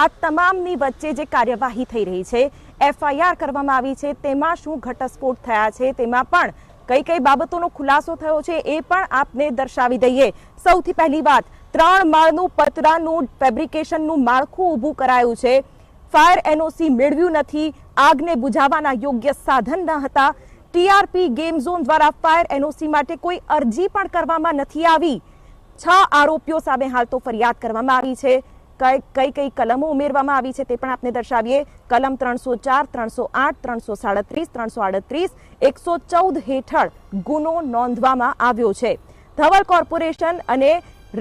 આ તમામની વચ્ચે જે કાર્યવાહી થઈ રહી છે, એફઆઈઆર કરવામાં આવી છે, તેમાં શું ઘટસ્ફોટ થયા છે, તેમાં પણ કઈ કઈ બાબતોનો ખુલાસો થયો છે એ પણ આપને દર્શાવી દઈએ। સૌથી પહેલી વાત, 3 માળનું પતરાનું ફેબ્રિકેશનનું માળખું ઊભું કરાયું છે। ફાયર એનઓસી મેળવ્યું નથી, આગને બુઝાવવાના યોગ્ય સાધન ન હતા। ટીઆરપી ગેમ ઝોન દ્વારા ફાયર એનઓસી માટે કોઈ અરજી પણ કરવામાં નથી આવી। 6 આરોપીઓ સામે હાલ તો ફરિયાદ કરવામાં આવી છે। કઈ કઈ કલમો ઉમેરવામાં આવી છે તે પણ આપને દર્શાવીએ। કલમ 304, 308, 337, 338, 114 હેઠળ ગુનો નોંધવામાં આવ્યો છે। ધવલ કોર્પોરેશન અને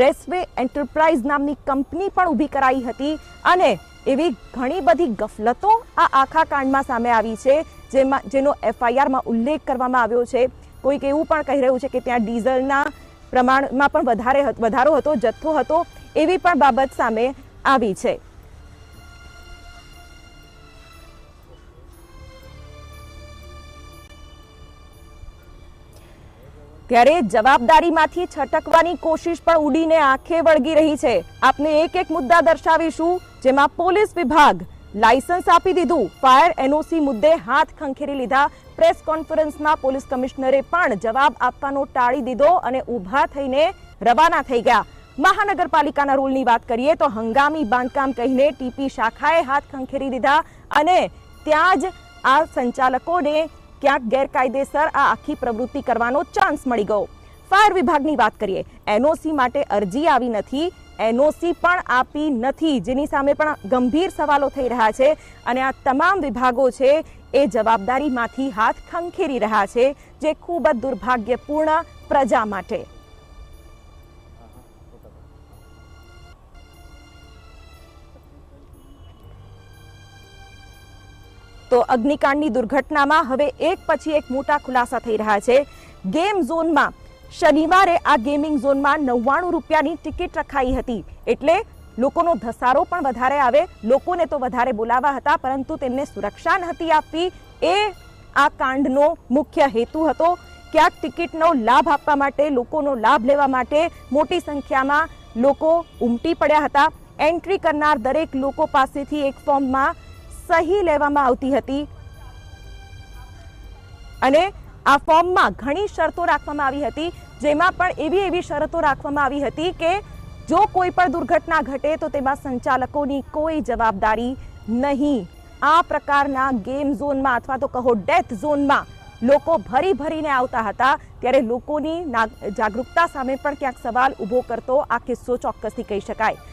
રેસવે એન્ટરપ્રાઇઝ નામની કંપની પણ ઊભી કરાઈ હતી અને એવી ઘણી બધી ગફલતો આ આખા કાંડમાં સામે આવી છે, જેનો એફઆઈઆરમાં ઉલ્લેખ કરવામાં આવ્યો છે। કોઈક એવું પણ કહી રહ્યું છે કે ત્યાં ડીઝલના પ્રમાણમાં પણ વધારો હતો, જથ્થો હતો, એવી પણ બાબત સામે આવી છે। ત્યારે જવાબદારીમાંથી છટકવાની કોશિશ પણ ઉડીને આંખે વળગી રહી છે। આપને એક એક મુદ્દા દર્શાવીશું, જેમાં પોલીસ વિભાગ લાયસન્સ આપી દીધું, ફાયર એનઓસી મુદ્દે હાથ ખંખેરી લીધા। પ્રેસ કોન્ફરન્સમાં પોલીસ કમિશનરે પણ જવાબ આપવાનો ટાળી દીધો અને ઊભા થઈને રવાના થઈ ગયા। મહાનગરપાલિકાના રૂલની વાત કરીએ તો હંગામી બાંધકામ કહીને ટીપી શાખાએ હાથ ખંખેરી દીધા અને ત્યાં જ આ સંચાલકોને ક્યાંક ગેરકાયદેસર આ આખી પ્રવૃત્તિ કરવાનો ચાન્સ મળી ગયો। ફાયર વિભાગની વાત કરીએ, એનઓસી માટે અરજી આવી નથી, એનઓસી પણ આપી નથી, જેની સામે પણ ગંભીર સવાલો થઈ રહ્યા છે અને આ તમામ વિભાગો છે એ જવાબદારીમાંથી હાથ ખંખેરી રહ્યા છે, જે ખૂબ જ દુર્ભાગ્યપૂર્ણ પ્રજા માટે। તો અગ્નિકાંડની દુર્ઘટનામાં હવે એક પછી એક મોટા ખુલાસા થઈ રહ્યા છે। ગેમ ઝોનમાં શનિવારે આ ગેમિંગ ઝોનમાં 99 રૂપિયાની ટિકિટ રખાઈ હતી, એટલે લોકોનો ધસારો પણ વધારે આવે, લોકોને તો વધારે બોલાવા હતા, પરંતુ તેમને સુરક્ષા નથી આપવી, એ આ કાંડનો મુખ્ય હેતુ હતો। ક્યાંક ટિકિટનો લાભ આપવા માટે, લોકોનો લાભ લેવા માટે મોટી સંખ્યામાં લોકો ઉમટી પડ્યા હતા। એન્ટ્રી કરનાર દરેક લોકો પાસેથી એક ફોર્મમાં સહી લેવામાં આવતી હતી અને આ ફોર્મમાં ઘણી શરતો રાખવામાં આવી હતી, જેમાં પણ એવી શરતો રાખવામાં આવી હતી કે જો કોઈ પણ દુર્ઘટના ઘટે તો તેમાં સંચાલકોની કોઈ જવાબદારી નહીં। આ પ્રકારના ગેમ ઝોનમાં અથવા તો કહો ડેથ ઝોનમાં લોકો ભરીને આવતા હતા, ત્યારે લોકોની જાગૃતતા સામે પણ ક્યાંક સવાલ ઊભો કરતો આ કિસ્સો ચોક્કસથી કહી શકાય।